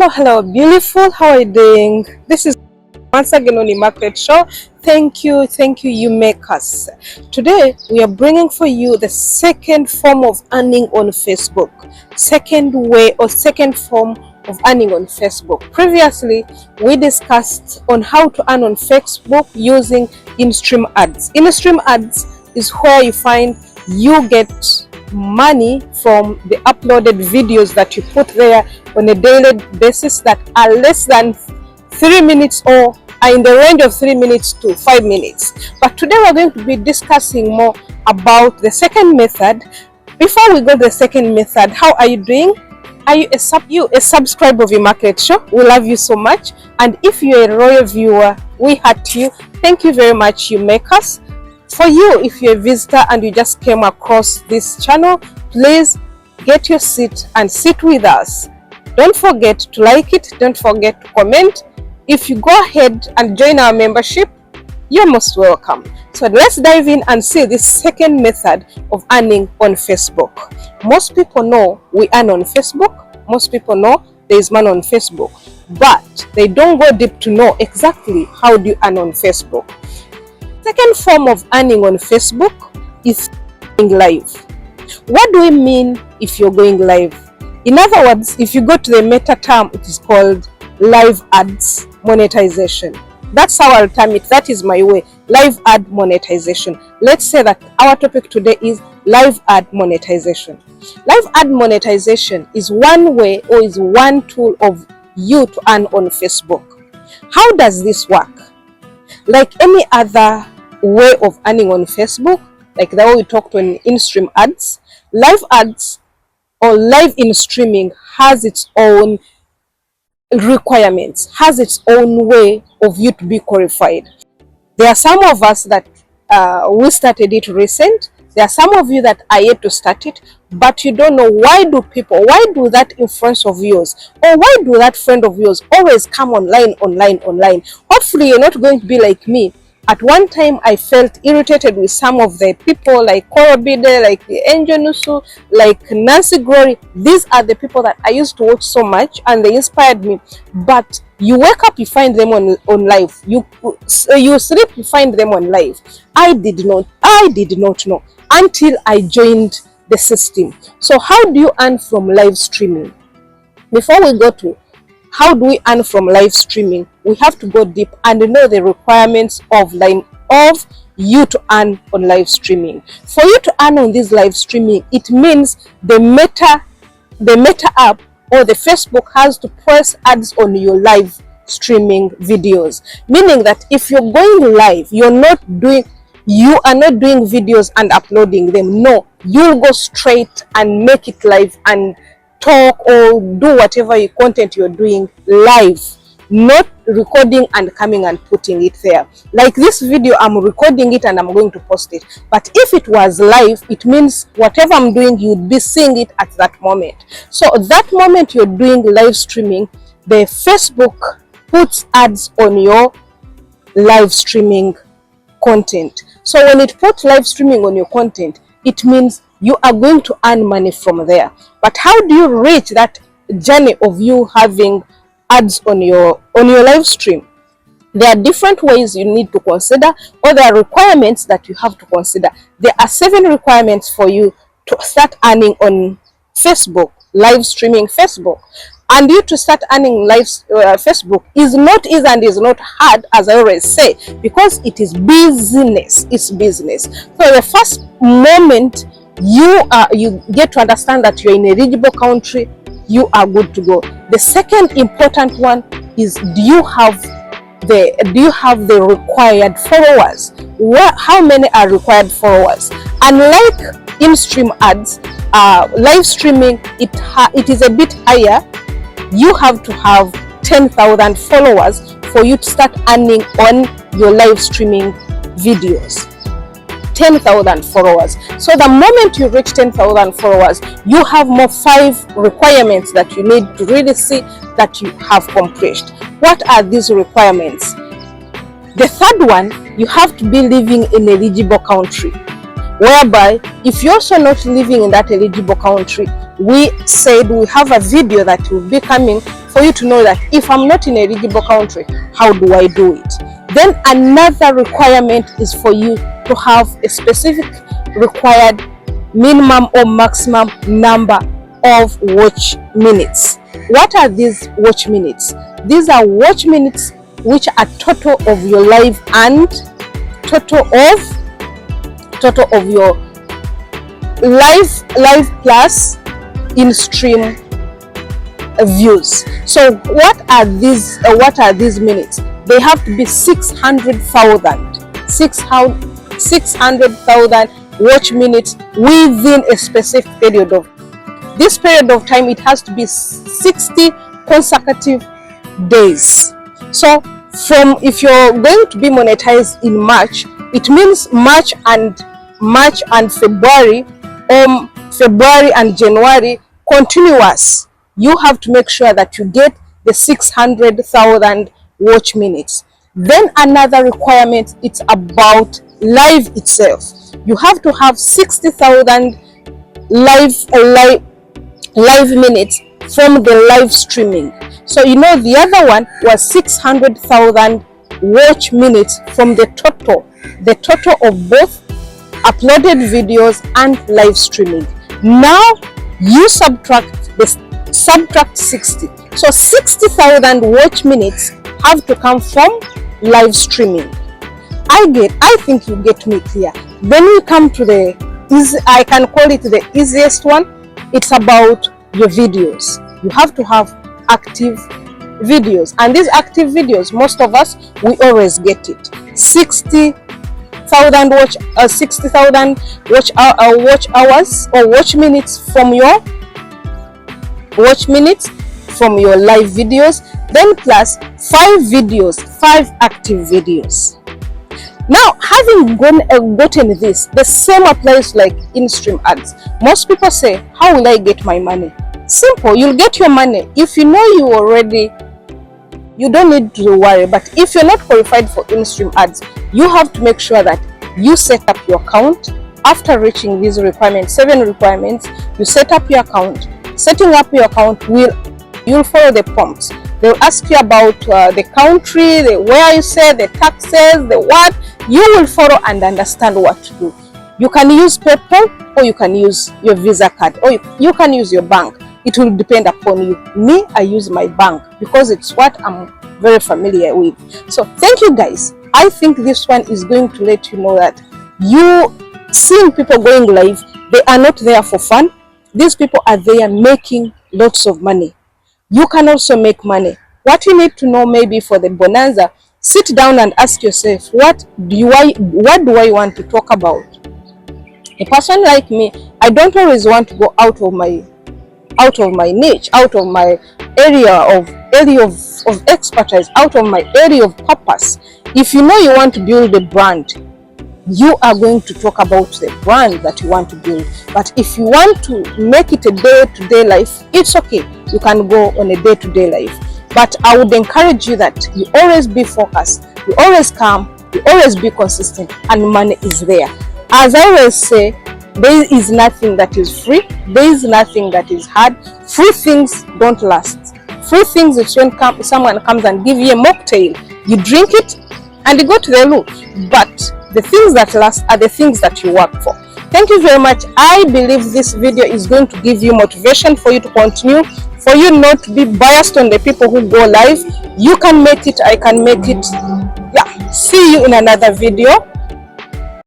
Hello, beautiful. How are you doing? This is once again on Immaculate show. Thank you, you make us. Today we are bringing for you the second form of earning on Facebook. Second way or second form of earning on Facebook. Previously, we discussed on how to earn on Facebook using in-stream ads. In-stream ads is where you get money from the uploaded videos that you put there on a daily basis that are less than 3 minutes or are in the range of 3 minutes to 5 minutes. But today we're going to be discussing more about the second method. Before we go to the second method, how are you doing? Are you a subscriber of Immaculate show? We love you so much. And if you're a royal viewer, we heart you. Thank you very much, you make us. For you, if you're a visitor and you just came across this channel, please get your seat and sit with us. Don't forget to like it. Don't forget to comment. If you go ahead and join our membership, you're most welcome. So let's dive in and see this second method of earning on Facebook. Most people know we earn on Facebook. Most people know there is money on Facebook, but they don't go deep to know exactly how do you earn on Facebook. Second form of earning on Facebook is going live. What do we mean if you're going live? In other words, if you go to the meta term, it is called live ads monetization. That's how I'll term it. That is my way. Live ad monetization. Let's say that our topic today is live ad monetization. Live ad monetization is one way or is one tool of you to earn on Facebook. How does this work? Like any other way of earning on Facebook, like the way we talked on in-stream ads, live ads or live in streaming has its own requirements, has its own way of you to be qualified. There are some of us that we started it recent. There are some of you that are yet to start it, but you don't know why do that influence of yours or why do that friend of yours always come online. Hopefully you're not going to be like me. At one time, I felt irritated with some of the people like Korobide, like the Angel Nusu, like Nancy Glory. These are the people that I used to watch so much and they inspired me. But you wake up, you find them on live. You sleep, you find them on live. I did not know until I joined the system. So how do you earn from live streaming? Before we go to how do we earn from live streaming, we have to go deep and know the requirements of you to earn on live streaming. For you to earn on this live streaming, it means the meta app or the Facebook has to press ads on your live streaming videos. Meaning that if you're going live, you are not doing videos and uploading them. No, you'll go straight and make it live and talk or do whatever content you're doing live, not recording and coming and putting it there. Like this video, I'm recording it and I'm going to post it. But if it was live, it means whatever I'm doing, you'd be seeing it at that moment. So that moment you're doing live streaming, the Facebook puts ads on your live streaming content. So when it puts live streaming on your content, it means you are going to earn money from there. But how do you reach that journey of you having ads on your live stream? There are different ways you need to consider, or there are requirements that you have to consider. There are 7 requirements for you to start earning on Facebook, live streaming Facebook. And you to start earning live Facebook is not easy and is not hard, as I always say, because it is business. It's business. So the first moment you get to understand that you're in a eligible country, you are good to go. The second important one is do you have the required followers? How many are required followers? Unlike in-stream ads, live streaming it is a bit higher. You have to have 10,000 followers for you to start earning on your live streaming videos. 10,000 followers. So the moment you reach 10,000 followers, you have more 5 requirements that you need to really see that you have accomplished. What are these requirements? The third one, you have to be living in an eligible country. whereby if you're also not living in that eligible country, we said we have a video that will be coming for for you to know that if I'm not in a eligible country, how do I do it? Then another requirement is for you to have a specific required minimum or maximum number of watch minutes. What are these watch minutes? These are watch minutes which are total of your live and total of your live plus in stream views. So what are these minutes? They have to be 600,000 watch minutes within a specific period of this period of time. It has to be 60 consecutive days. So if you're going to be monetized in March, it means March and February, or February and January continuous. You have to make sure that you get the 600,000 watch minutes. Then another requirement, it's about live itself. You have to have 60,000 live minutes from the live streaming. So the other one was 600,000 watch minutes from the total of both uploaded videos and live streaming. Now you subtract 60. So 60,000 watch minutes have to come from live streaming. I think you get me clear. Then we come to I can call it the easiest one. It's about your videos. You have to have active videos, and these active videos, most of us, we always get it. 60,000 watch hours or watch minutes from your live videos, then plus 5 active videos. Now, having gotten this, the same applies like in-stream ads. Most people say, how will I get my money? Simple, you'll get your money. If you know you already, you don't need to worry. But if you're not qualified for in-stream ads, you have to make sure that you set up your account. After reaching these requirements, 7 requirements, you set up your account. Setting up your account, you'll follow the prompts. They'll ask you about the country, where you say, the taxes, the what. You will follow and understand what to do. You can use PayPal, or you can use your Visa card, or you can use your bank. It will depend upon you. Me, I use my bank because it's what I'm very familiar with. So thank you guys. I think this one is going to let you know that you seeing people going live, they are not there for fun. These people are there making lots of money. You can also make money. What you need to know, maybe for the bonanza, sit down and ask yourself, what do I want to talk about? A person like me, I don't always want to go out of my niche, out of my area of expertise, out of my area of purpose. If you know you want to build a brand, you are going to talk about the brand that you want to build. But if you want to make it a day-to-day life, it's okay. You can go on a day-to-day life. But I would encourage you that you always be focused, you always calm, you always be consistent, and money is there. As I always say, there is nothing that is free. There is nothing that is hard. Free things don't last. Free things is when someone comes and give you a mocktail. You drink it and you go to the loo. But the things that last are the things that you work for. Thank you very much. I believe this video is going to give you motivation for you to continue, for you not to be biased on the people who go live. You can make it. I can make it. Yeah. See you in another video.